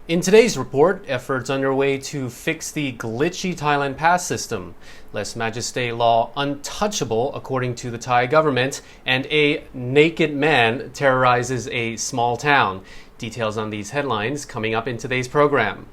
In today's report, efforts underway to fix the glitchy Thailand Pass system, Lese Majeste law untouchable according to the Thai government, and a naked man terrorizes a small town. Details on these headlines coming up in today's program.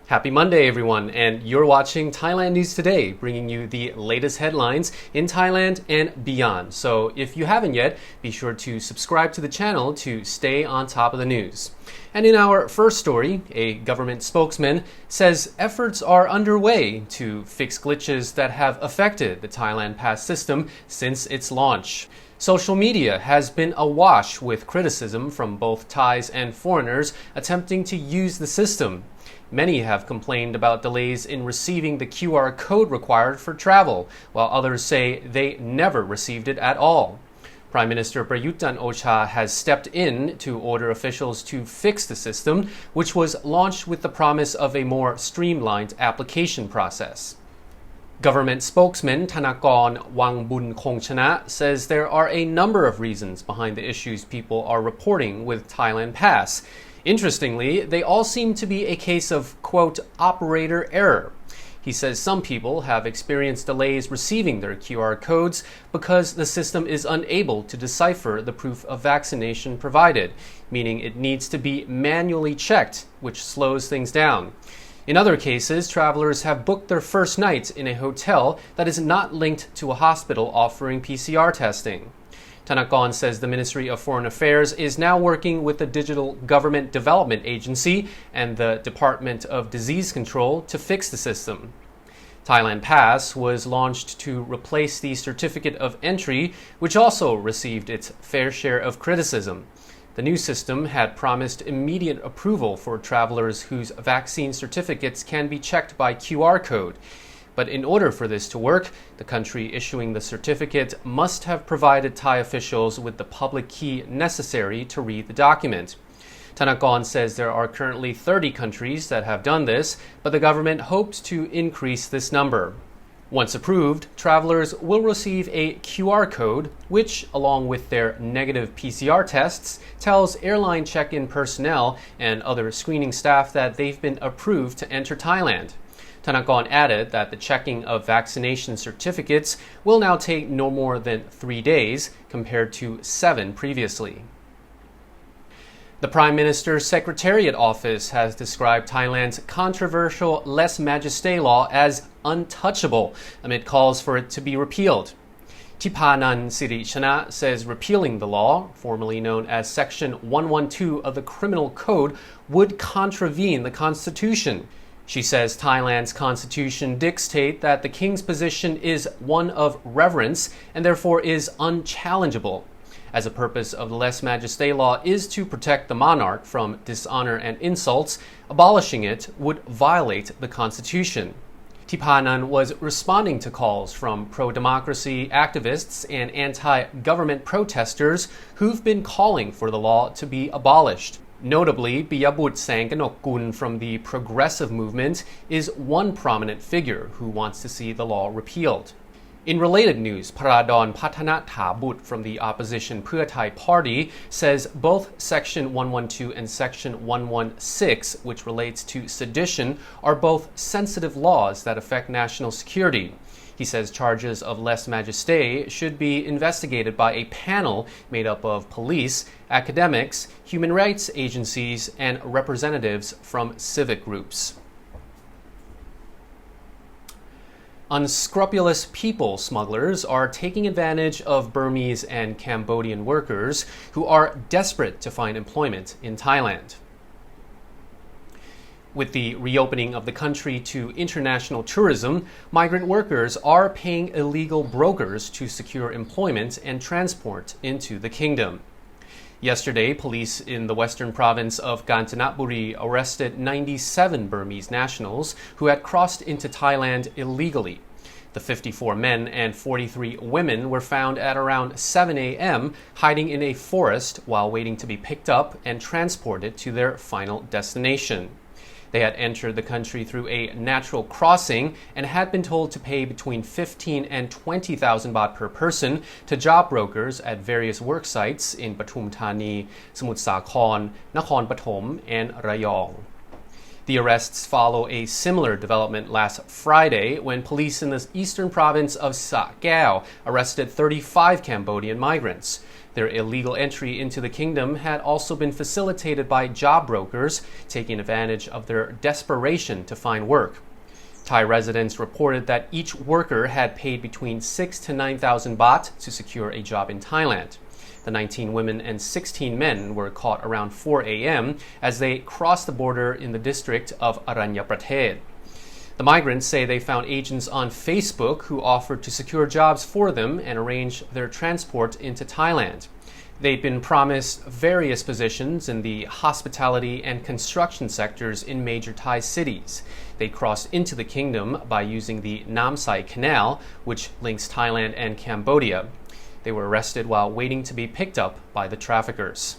Happy Monday, everyone, and you're watching Thailand News Today, bringing you the latest headlines in Thailand and beyond. So if you haven't yet, be sure to subscribe to the channel to stay on top of the news. And in our first story, a government spokesman says efforts are underway to fix glitches that have affected the Thailand Pass system since its launch. Social media has been awash with criticism from both Thais and foreigners attempting to use the system. Many have complained about delays in receiving the QR code required for travel, while others say they never received it at all. Prime Minister Prayut Chan-o-cha has stepped in to order officials to fix the system, which was launched with the promise of a more streamlined application process. Government spokesman Thanakorn Wangbunkhongchana says there are a number of reasons behind the issues people are reporting with Thailand Pass. Interestingly, they all seem to be a case of, quote, operator error. He says some people have experienced delays receiving their QR codes because the system is unable to decipher the proof of vaccination provided, meaning it needs to be manually checked, which slows things down. In other cases, travelers have booked their first night in a hotel that is not linked to a hospital offering PCR testing. Thanakorn says the Ministry of Foreign Affairs is now working with the Digital Government Development Agency and the Department of Disease Control to fix the system. Thailand Pass was launched to replace the Certificate of Entry, which also received its fair share of criticism. The new system had promised immediate approval for travelers whose vaccine certificates can be checked by QR code. But in order for this to work, the country issuing the certificate must have provided Thai officials with the public key necessary to read the document. Thanakorn says there are currently 30 countries that have done this, but the government hopes to increase this number. Once approved, travelers will receive a QR code, which, along with their negative PCR tests, tells airline check-in personnel and other screening staff that they've been approved to enter Thailand. Thanakorn added that the checking of vaccination certificates will now take no more than 3 days, compared to 7 previously. The Prime Minister's Secretariat Office has described Thailand's controversial Lese Majeste law as untouchable, amid calls for it to be repealed. Tipanan Sirichana says repealing the law, formerly known as Section 112 of the Criminal Code, would contravene the Constitution. She says Thailand's constitution dictates that the king's position is one of reverence and therefore is unchallengeable. As a purpose of the Lese Majeste law is to protect the monarch from dishonor and insults, abolishing it would violate the constitution. Tipanan was responding to calls from pro-democracy activists and anti-government protesters who've been calling for the law to be abolished. Notably, Piyabut Sangkanokul from the Progressive Movement is one prominent figure who wants to see the law repealed. In related news, Paradon Patana Thabut from the opposition Pheu Thai Party says both Section 112 and Section 116, which relates to sedition, are both sensitive laws that affect national security. He says charges of Lese Majeste should be investigated by a panel made up of police, academics, human rights agencies, and representatives from civic groups. Unscrupulous people smugglers are taking advantage of Burmese and Cambodian workers who are desperate to find employment in Thailand. With the reopening of the country to international tourism, migrant workers are paying illegal brokers to secure employment and transport into the kingdom. Yesterday, police in the western province of Chanthaburi arrested 97 Burmese nationals who had crossed into Thailand illegally. The 54 men and 43 women were found at around 7 a.m. hiding in a forest while waiting to be picked up and transported to their final destination. They had entered the country through a natural crossing and had been told to pay between 15 and 20,000 baht per person to job brokers at various work sites in Pathum Thani, Samut Sakhon, Nakhon Pathom, and Rayong. The arrests follow a similar development last Friday when police in the eastern province of Sa Kaeo arrested 35 Cambodian migrants. Their illegal entry into the kingdom had also been facilitated by job brokers, taking advantage of their desperation to find work. Thai residents reported that each worker had paid between 6,000 to 9,000 baht to secure a job in Thailand. The 19 women and 16 men were caught around 4 a.m. as they crossed the border in the district of Aranya Prated. The migrants say they found agents on Facebook who offered to secure jobs for them and arrange their transport into Thailand. They'd been promised various positions in the hospitality and construction sectors in major Thai cities. They crossed into the kingdom by using the Nam Sai Canal, which links Thailand and Cambodia. They were arrested while waiting to be picked up by the traffickers.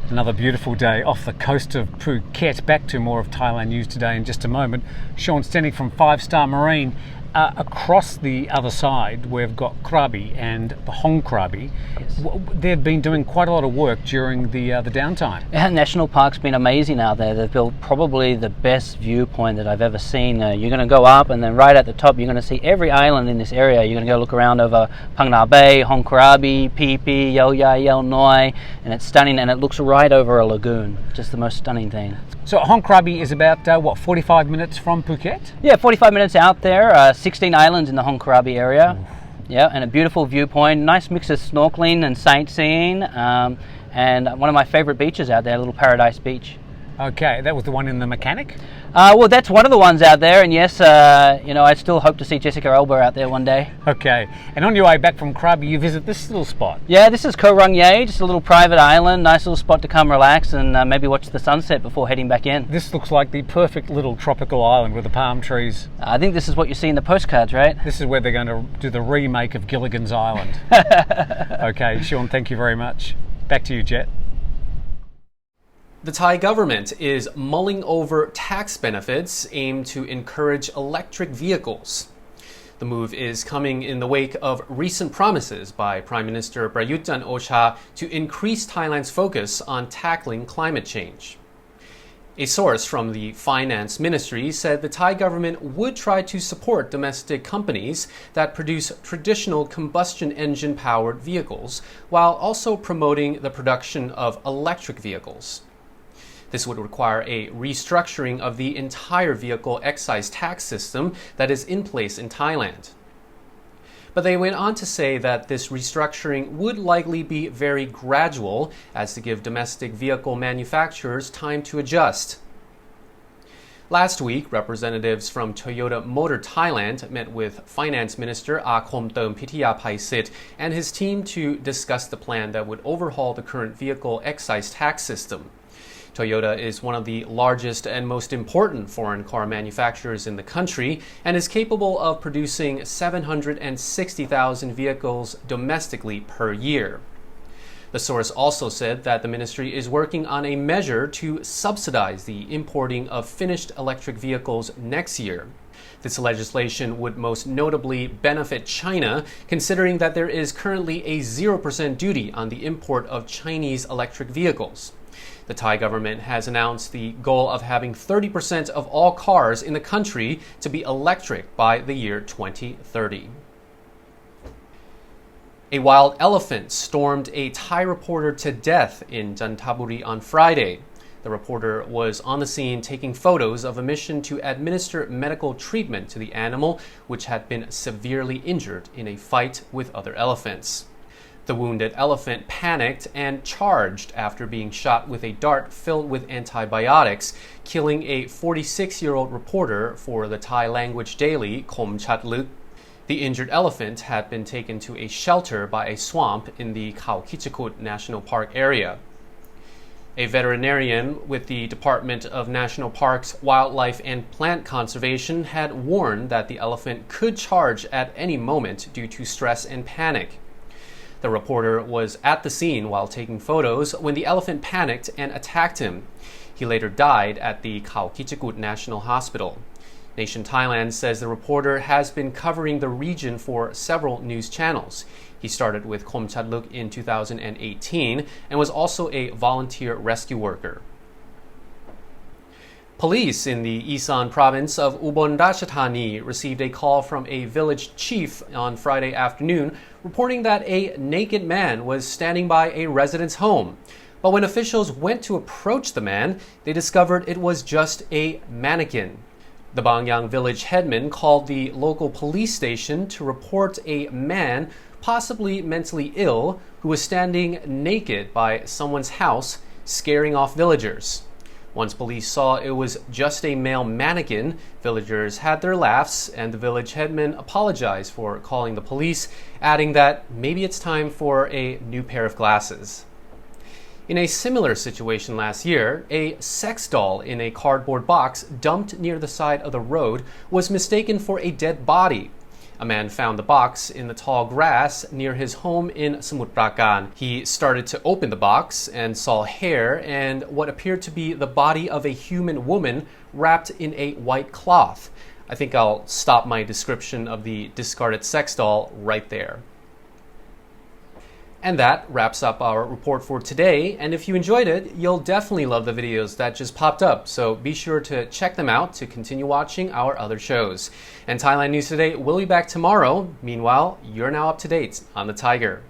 Another beautiful day off the coast of Phuket. Back to more of Thailand News Today in just a moment. Sean Stenning from 5 Star Marine. Across the other side, we've got Krabi and the Hong Krabi. Yes. They've been doing quite a lot of work during the downtime. Yeah, National Park's been amazing out there. They've built probably the best viewpoint that I've ever seen. You're going to go up, and then right at the top, you're going to see every island in this area. You're going to go look around over Phang Na Bay, Hong Krabi, Phi Phi, Yau Yai, Yau Noi, and it's stunning. And it looks right over a lagoon. Just the most stunning thing. So Hong Krabi is about 45 minutes from Phuket? Yeah, 45 minutes out there. 16 islands in the Hong Krabi area. Yeah, and a beautiful viewpoint. Nice mix of snorkeling and sightseeing. And one of my favorite beaches out there, Little Paradise Beach. Okay, that was the one in the Mechanic? Well, that's one of the ones out there, and yes, I still hope to see Jessica Alba out there one day. Okay, and on your way back from Krabi, you visit this little spot? Yeah, this is Koh Rang Ye, just a little private island, nice little spot to come relax and maybe watch the sunset before heading back in. This looks like the perfect little tropical island with the palm trees. I think this is what you see in the postcards, right? This is where they're going to do the remake of Gilligan's Island. Okay, Sean, thank you very much. Back to you, Jett. The Thai government is mulling over tax benefits aimed to encourage electric vehicles. The move is coming in the wake of recent promises by Prime Minister Prayut Chan-o-cha to increase Thailand's focus on tackling climate change. A source from the Finance Ministry said the Thai government would try to support domestic companies that produce traditional combustion engine-powered vehicles, while also promoting the production of electric vehicles. This would require a restructuring of the entire vehicle excise tax system that is in place in Thailand. But they went on to say that this restructuring would likely be very gradual, as to give domestic vehicle manufacturers time to adjust. Last week, representatives from Toyota Motor Thailand met with Finance Minister Akom Term Pithiyaphaisit and his team to discuss the plan that would overhaul the current vehicle excise tax system. Toyota is one of the largest and most important foreign car manufacturers in the country and is capable of producing 760,000 vehicles domestically per year. The source also said that the ministry is working on a measure to subsidize the importing of finished electric vehicles next year. This legislation would most notably benefit China, considering that there is currently a 0% duty on the import of Chinese electric vehicles. The Thai government has announced the goal of having 30% of all cars in the country to be electric by the year 2030. A wild elephant stormed a Thai reporter to death in Chanthaburi on Friday. The reporter was on the scene taking photos of a mission to administer medical treatment to the animal, which had been severely injured in a fight with other elephants. The wounded elephant panicked and charged after being shot with a dart filled with antibiotics, killing a 46-year-old reporter for the Thai language daily Khom Chat Luk. The injured elephant had been taken to a shelter by a swamp in the Khao Kichakut National Park area. A veterinarian with the Department of National Parks, Wildlife and Plant Conservation had warned that the elephant could charge at any moment due to stress and panic. The reporter was at the scene while taking photos when the elephant panicked and attacked him. He later died at the Khao Kichakut National Hospital. Nation Thailand says the reporter has been covering the region for several news channels. He started with Khom Chatluk in 2018 and was also a volunteer rescue worker. Police in the Isan province of Ubon Ratchathani received a call from a village chief on Friday afternoon reporting that a naked man was standing by a resident's home. But when officials went to approach the man, they discovered it was just a mannequin. The Bangyang village headman called the local police station to report a man, possibly mentally ill, who was standing naked by someone's house, scaring off villagers. Once police saw it was just a male mannequin, villagers had their laughs, and the village headman apologized for calling the police, adding that maybe it's time for a new pair of glasses. In a similar situation last year, a sex doll in a cardboard box dumped near the side of the road was mistaken for a dead body. A man found the box in the tall grass near his home in Samut Prakan. He started to open the box and saw hair and what appeared to be the body of a human woman wrapped in a white cloth. I think I'll stop my description of the discarded sex doll right there. And that wraps up our report for today, and if you enjoyed it, you'll definitely love the videos that just popped up, so be sure to check them out to continue watching our other shows. And Thailand News Today will be back tomorrow. Meanwhile, you're now up to date on the Thaiger.